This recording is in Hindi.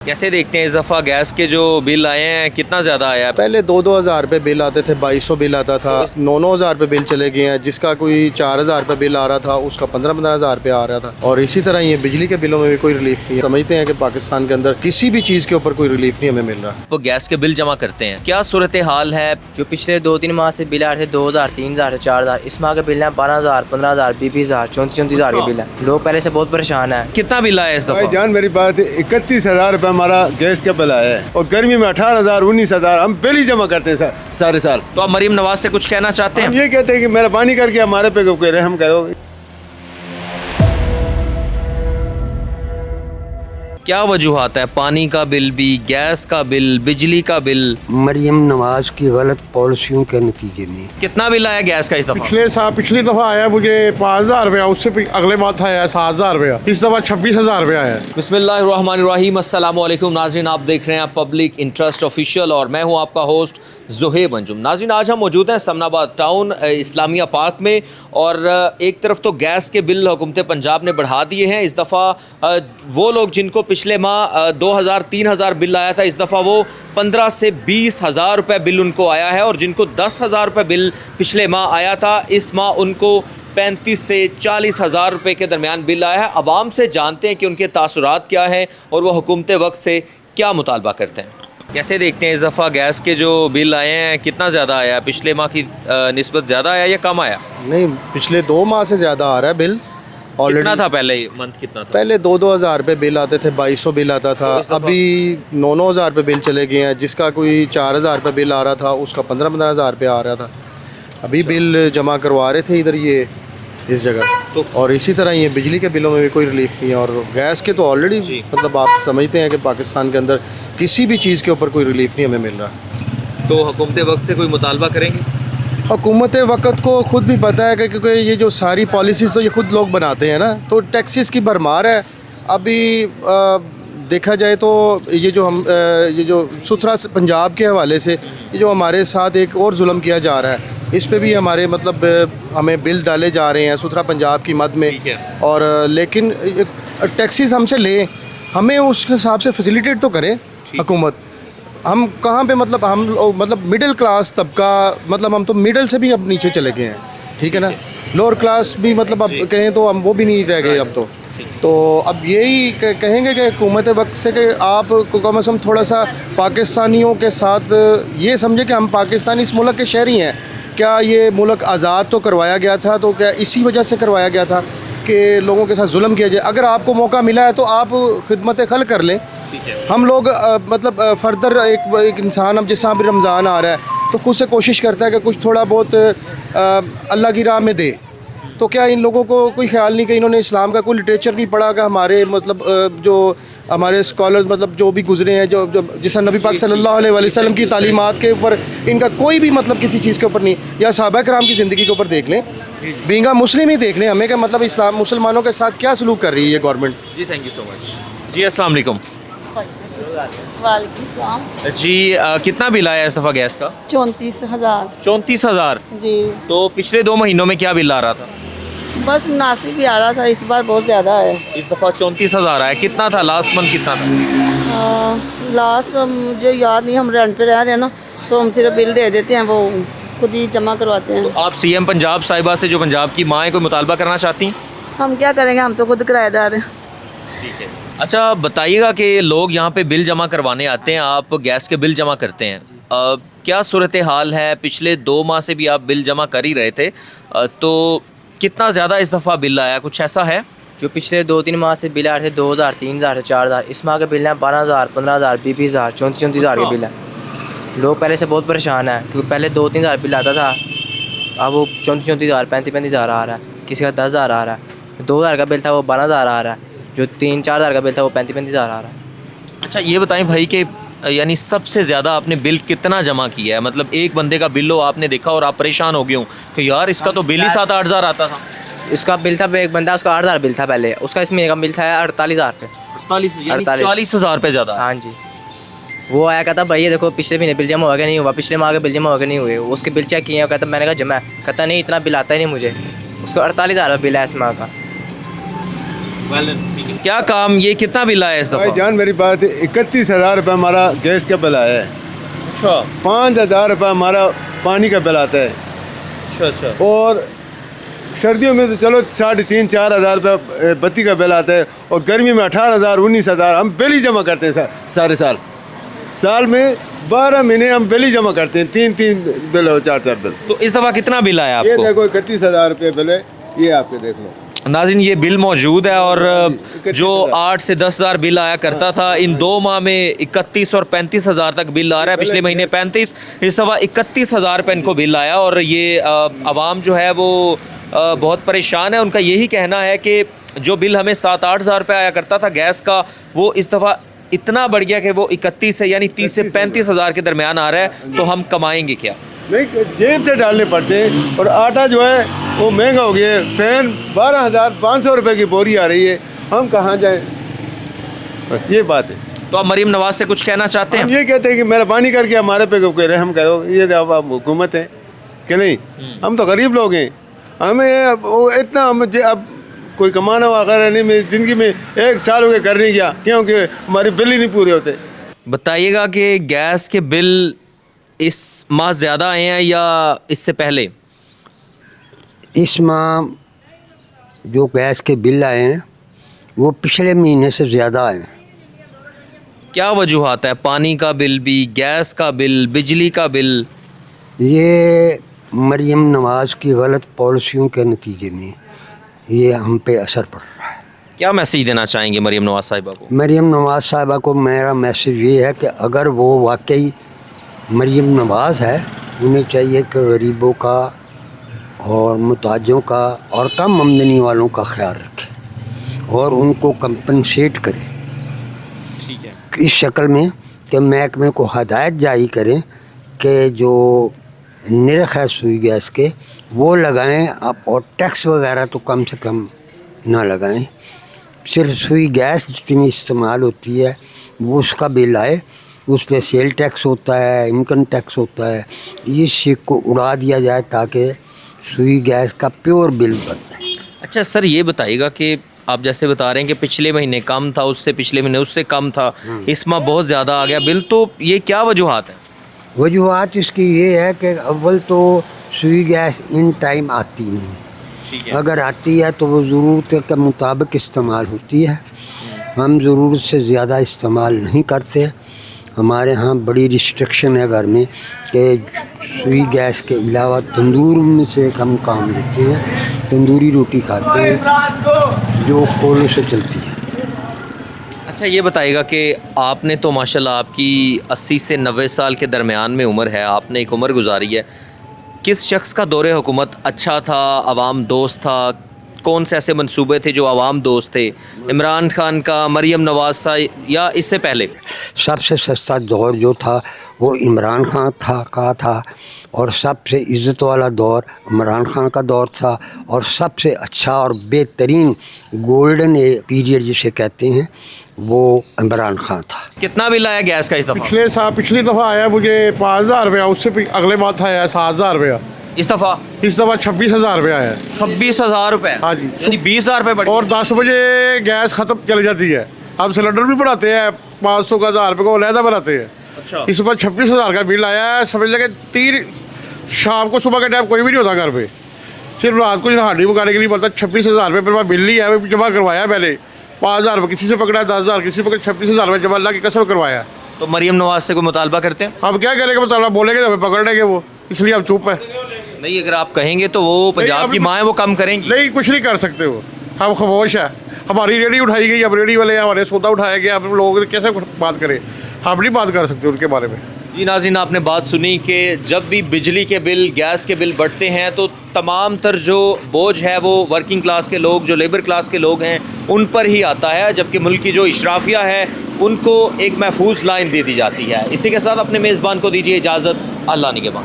कैसे देखते हैं इस दफ़ा गैस के जो बिल आए हैं कितना ज़्यादा आया है? पहले 2-2 हज़ार रुपये बिल आते थे, 2200 बिल आता था, 9-9 हज़ार रुपये बिल चले गए हैं। जिसका कोई 4 हज़ार रुपये बिल आ रहा था उसका 15-15 हज़ार रुपये आ रहा था। और इसी तरह ये बिजली के बिलों में भी कोई रिलीफ नहीं है। समझते हैं कि पाकिस्तान के अंदर किसी भी चीज़ के ऊपर कोई रिलीफ नहीं हमें मिल रहा। वो गैस के बिल जमा करते हैं, क्या सूरत हाल है? जो पिछले 2-3 माह से बिल आ रहे थे 2,000, 3,000, 4,000, इस माह के बिल हैं 12,000, 15,000, 20,000, 34,000 के बिल हैं। लोग पहले से बहुत परेशान हैं। कितना बिल आया इस दफ़ा? जान मेरी बात 31,000 रुपये हमारा गैस का बिल आया है और गर्मी में 18,000, 19,000 हम बिल ही जमा करते हैं सारे साल। तो आप मरीम नवाज से कुछ कहना चाहते हम हैं? ये कहते हैं कि मेहरबानी करके हमारे पे कोई रहम करो। क्या वजूहात है? पानी का बिल भी, गैस का बिल, बिजली का बिल, मरियम नवाज की गलत पॉलिसियों के नतीजे में। कितना बिल आया गैस का इस दफ़ा? पिछली दफ़ा आया मुझे 5,000 रुपया, उससे अगले बात आया 7,000 रुपया, इस दफ़ा 26,000 रुपया आया। बिस्मिल्लाहिर्रहमानिर्रहीम, अस्सलामु अलैकुम नाज़रीन, आप देख रहे हैं पब्लिक इंटरेस्ट ऑफिशियल और मैं हूं आपका होस्ट ज़ुहैब अंजुम। नाज़रीन, आज हम मौजूद हैं समनाबाद टाउन इस्लामिया पार्क में और एक तरफ तो गैस के बिल हुकूमत पंजाब ने बढ़ा दिए हैं। इस दफ़ा वो लोग जिनको पिछले माह 2,000, 3,000 बिल आया था, इस दफ़ा वो 15 से 20,000 रुपये बिल उनको आया है और जिनको 10,000 रुपये बिल पिछले माह आया था, इस माह उनको 35 से 40,000 रुपये के दरमियान बिल आया है। आवाम से जानते हैं कि उनके तासुरात क्या हैं और वो हुकूमत वक्त से क्या मुतालबा करते हैं। कैसे देखते हैं इस दफ़ा गैस के जो बिल आए हैं कितना ज़्यादा आया? पिछले माह की निस्बत ज़्यादा आया या कम आया? नहीं, पिछले 2 माह से ज़्यादा आ रहा है बिल। कितना था पहले मंथ कितना था? पहले 2-2 हज़ार रुपये बिल आते थे, 2200 बिल आता था, अभी 9-9 हज़ार रुपये बिल चले गए हैं। जिसका कोई 4 हज़ार रुपये बिल आ रहा था उसका 15-15 हज़ार रुपये आ रहा था। अभी बिल जमा करवा रहे थे इधर ये इस जगह। और इसी तरह ये बिजली के बिलों में भी कोई रिलीफ नहीं है और गैस के तो ऑलरेडी मतलब आप समझते हैं कि पाकिस्तान के अंदर किसी भी चीज़ के ऊपर कोई रिलीफ नहीं हमें मिल रहा। तो हुकूमत वक्त से कोई मुतालबा करेंगे? हुकूमत वक्त को ख़ुद भी पता है कि क्योंकि ये जो सारी पॉलिसीज़ तो ये ख़ुद लोग बनाते हैं ना, तो टैक्सेस की भरमार है। अभी देखा जाए तो ये जो सुथरा पंजाब के हवाले से ये जो हमारे साथ एक और जुल्म किया जा रहा है, इस पे भी हमारे मतलब हमें बिल डाले जा रहे हैं सुथरा पंजाब की मद में। और लेकिन टैक्सीज हमसे ले, हमें उस हिसाब से फैसिलिटेट तो करें हुकूमत। हम कहाँ पे मतलब हम मतलब मिडिल क्लास तबका, मतलब हम तो मिडिल से भी अब नीचे चले गए हैं, ठीक है ना। लोअर क्लास भी मतलब अब कहें तो हम वो भी नहीं रह गए अब तो अब यही कहेंगे कि हुकूमत वक्त से कि आप कम अज़ कम थोड़ा सा पाकिस्तानियों के साथ ये समझे कि हम पाकिस्तानी इस मुल्क के शहरी हैं। क्या ये मुल्क आज़ाद तो करवाया गया था, तो क्या इसी वजह से करवाया गया था कि लोगों के साथ जुल्म किया जाए? अगर आपको मौका मिला है तो आप खिदमत खल कर लें। हम लोग मतलब फर्दर एक इंसान, अब जैसा अभी रमज़ान आ रहा है तो खुद से कोशिश करता है कि कुछ थोड़ा बहुत अल्लाह की राह में दे। तो क्या इन लोगों को कोई ख्याल नहीं कि इन्होंने इस्लाम का कोई लिटरेचर नहीं पढ़ा? कि हमारे मतलब जो हमारे स्कॉलर मतलब जो भी गुजरे हैं, जो जैसा नबी पाक सल्लल्लाहु अलैहि वसल्लम की तालीमात के ऊपर इनका कोई भी मतलब किसी चीज़ के ऊपर नहीं, या सहाबा कराम की ज़िंदगी के ऊपर देख लें, बींगा मुस्लिम ही देख लें हमें, कि मतलब इस्लाम मुसलमानों के साथ क्या सलूक कर रही है ये गवर्नमेंट। जी थैंक यू सो मच। जी अस्सलाम वालेकुम। वालेकुम सलाम। जी कितना बिल आया इस दफ़ा गैस का? 34,000। 34,000। जी, तो पिछले 2 महीनों में क्या बिल आ रहा था? बस मुनासिब ही आ रहा था, इस बार बहुत ज़्यादा है। इस दफ़ा 34,000 आया। कितना था लास्ट मंथ कितना था? लास्ट मुझे याद नहीं, हम रेंट पे रह रहे हैं ना, तो हम सिर्फ बिल दे देते हैं, वो खुद ही जमा करवाते हैं। आप सीएम पंजाब साहिबा से, जो पंजाब की माँ है, कोई मुतालबा करना चाहती हैं? हम क्या करेंगे, हम तो खुद किराएदार हैं। ठीक है। अच्छा बताइएगा कि लोग यहाँ पे बिल जमा करवाने आते हैं, आप गैस के बिल जमा करते हैं, क्या सूरत हाल है? पिछले 2 माह से भी आप बिल जमा कर ही रहे थे, तो कितना ज़्यादा इस दफ़ा बिल आया? कुछ ऐसा है? जो पिछले 2-3 माह से बिल आ रहे थे 2,000, 3,000, 4,000, इस माह के बिल हैं 12,000, 15,000, 20,000, 34,000 के बिल हैं। लोग पहले से बहुत परेशान हैं क्योंकि पहले 2-3 हज़ार बिल आता था, अब वो 34,000, 35,000 आ रहा है, किसी का 10,000 आ रहा है। 2,000 का बिल था वो 12,000 आ रहा है, जो 3-4 हज़ार का बिल था वो 35,000 आ रहा है। अच्छा ये बताएं भाई कि यानी सबसे ज़्यादा आपने बिल कितना जमा किया है? मतलब एक बंदे का बिल हो आपने देखा और आप परेशान हो गए हो कि यार इसका तो बिल ही 7-8 हज़ार आता था। इसका बिल था एक बंदा, उसका 8,000 बिल था पहले, उसका इस महीने का बिल था 48,000 रुपये। 40,000 रुपये ज़्यादा। हाँ जी, वो आया कहता भाई ये देखो पिछले महीने बिल जमा हुआ क्या नहीं हुआ, पिछले माह के बिल जमा हुआ क्या नहीं हुए। उसके बिल चेक किए, कहता मैंने कहा जमा है, कहता नहीं इतना बिल आता ही नहीं मुझे। उसका 48,000 बिल है इस माह का। क्या काम, ये कितना बिल आया इस भाई दफ़ा? जान मेरी बात 31,000 रुपये हमारा गैस का बिल आया है। अच्छा 5,000 रुपये हमारा पानी का बिल आता है। अच्छा अच्छा। और सर्दियों में तो चलो 3,500-4 हज़ार रुपये बत्ती का बिल आता है। और गर्मी में 18,000-19,000 हम बिल ही जमा करते हैं सारे साल। साल में 12 महीने हम बिल ही जमा करते हैं, 3 बिल और 4 बिल। तो इस दफ़ा कितना बिल आया ये आपको? देखो 31,000 रुपये बिल है, ये आपके देख लो। नाज़रीन ये बिल मौजूद है और जो 8 से 10,000 बिल आया करता था, इन 2 माह में 31 और 35,000 तक बिल आ रहा है। पिछले महीने 35, इस दफ़ा 31,000 रुपये इनको बिल आया। और ये आवाम जो है वो बहुत परेशान है। उनका यही कहना है कि जो बिल हमें 7-8 हज़ार रुपये आया करता था गैस का, वो इस दफ़ा इतना बढ़ गया कि वो 31 से यानी 30 से 35 हज़ार के दरमियान आ रहा है। तो हम कमाएंगे क्या? नहीं, जेब से डालने पड़ते हैं। और आटा जो है वो महंगा हो गया है। फैन 12,500 रुपये की बोरी आ रही है, हम कहाँ जाएं? बस ये बात है। तो आप मरीम नवाज से कुछ कहना चाहते हम हैं? ये कहते हैं कि मेहरबानी करके हमारे पे कोई रहम करो। ये अब आप हुकूमत है कि नहीं? हम तो गरीब लोग हैं, हमें वो इतना अब कोई कमाना वगैरह नहीं। मेरी ज़िंदगी में 1 साल हो गया कर नहीं गया, क्योंकि हमारे बिल ही नहीं पूरे होते। बताइएगा कि गैस के बिल इस माह ज़्यादा आए हैं या इससे पहले? इस माह जो गैस के बिल आए हैं वो पिछले महीने से ज़्यादा आए हैं। क्या वजूहात है? पानी का बिल भी, गैस का बिल, बिजली का बिल? ये मरीम नवाज़ की गलत पॉलिसियों के नतीजे में ये हम पे असर पड़ रहा है। क्या मैसेज देना चाहेंगे मरीम नवाज साहिबा को? मरीम नवाज़ साहिबा को मेरा मैसेज ये है कि अगर वो वाकई मरीम नवाज़ है, उन्हें चाहिए कि गरीबों का और मुताजों का और कम आमदनी वालों का ख्याल रखें और उनको कंपनसेट करें। ठीक है। इस शक्ल में कि महकमे को हदायत जारी करें कि जो निरख है सुई गैस के वो लगाएं आप, और टैक्स वगैरह तो कम से कम ना लगाएं। सिर्फ सुई गैस जितनी इस्तेमाल होती है वो उसका बिल आए, उस पर सेल टैक्स होता है, इनकम टैक्स होता है, ये शेक को उड़ा दिया जाए ताकि सुई गैस का प्योर बिल बन जाए। अच्छा सर, ये बताइएगा कि आप जैसे बता रहे हैं कि पिछले महीने कम था, उससे पिछले महीने उससे कम था, इस माह बहुत ज़्यादा आ गया बिल, तो ये क्या वजूहात है? वजूहत इसकी ये है कि अव्वल तो सुई गैस इन टाइम आती नहीं, ठीक है। अगर आती है तो वो ज़रूरत के मुताबिक इस्तेमाल होती है। हम ज़रूरत से ज़्यादा इस्तेमाल नहीं करते। हमारे यहाँ बड़ी रिस्ट्रिक्शन है घर में कि सुई गैस के अलावा तंदूर में से हम काम लेते हैं, तंदूरी रोटी खाते हैं जो कोयले से चलती है। अच्छा ये बताइएगा कि आपने तो माशाल्लाह आपकी 80 से 90 साल के दरमियान में उम्र है, आपने एक उम्र गुजारी है। किस शख्स का दौरे हुकूमत अच्छा था, अवाम दोस्त था? कौन से ऐसे मंसूबे थे जो अवाम दोस्त थे? इमरान खान का, मरीम नवाज था या इससे पहले? सबसे सस्ता दौर जो था वो इमरान खान था और सबसे इज़्ज़त वाला दौर इमरान खान का दौर था, और सबसे अच्छा और बेहतरीन गोल्डन पीरियड जिसे कहते हैं वो इमरान खान था। कितना बिल आया गैस का इस दफ़ा? पिछली दफ़ा आया मुझे 5,000 रुपया, उससे अगले बात आया 7,000 रुपया, इस दफ़ा 26,000 रुपया आया। 26,000 रुपये? हाँ जी। यानी 20,000 रुपये बढ़ और 10 बजे गैस ख़त्म चली जाती है। हम सिलेंडर भी बढ़ाते हैं, 500 का 1,000 रुपये को अलहदा बनाते हैं। अच्छा। इस बार 26,000 का बिल आया है। समझ लगे 3 शाम को, सुबह के टाइम कोई भी नहीं होता घर पे, सिर्फ रात को हांडी पकाने के लिए बोलता। 26,000 रुपये पर बिल ही है, वो जमा करवाया पहले 5,000 रुपये, किसी से पकड़ा 10,000, किसी पकड़ा 26,000 रुपये जमा, अल्लाह की कसम करवाया। तो मरीम नवाज से कोई मुतालबा करते हैं? अब क्या करेंगे, मतलब बोलेंगे तो हमें पकड़ लेंगे वो, इसलिए हम चुप है। नहीं, अगर आप कहेंगे तो वो पंजाब की माएँ वो कम करेंगी? नहीं, कुछ नहीं कर सकते वो, हम खामोश है। हमारी रेडी उठाई गई, अब रेडी वाले हमारे सौदा उठाया गया, अब लोग कैसे बात करें, हम नहीं बात कर सकते उनके बारे में। जी नाज़रीन, आपने बात सुनी कि जब भी बिजली के बिल, गैस के बिल बढ़ते हैं तो तमाम तर जो बोझ है वो वर्किंग क्लास के लोग, जो लेबर क्लास के लोग हैं, उन पर ही आता है, जबकि मुल्क की जो इशराफिया है उनको एक महफूज लाइन दे दी जाती है। इसी के साथ अपने मेज़बान को दीजिए इजाज़त। अल्लाह निगहबान।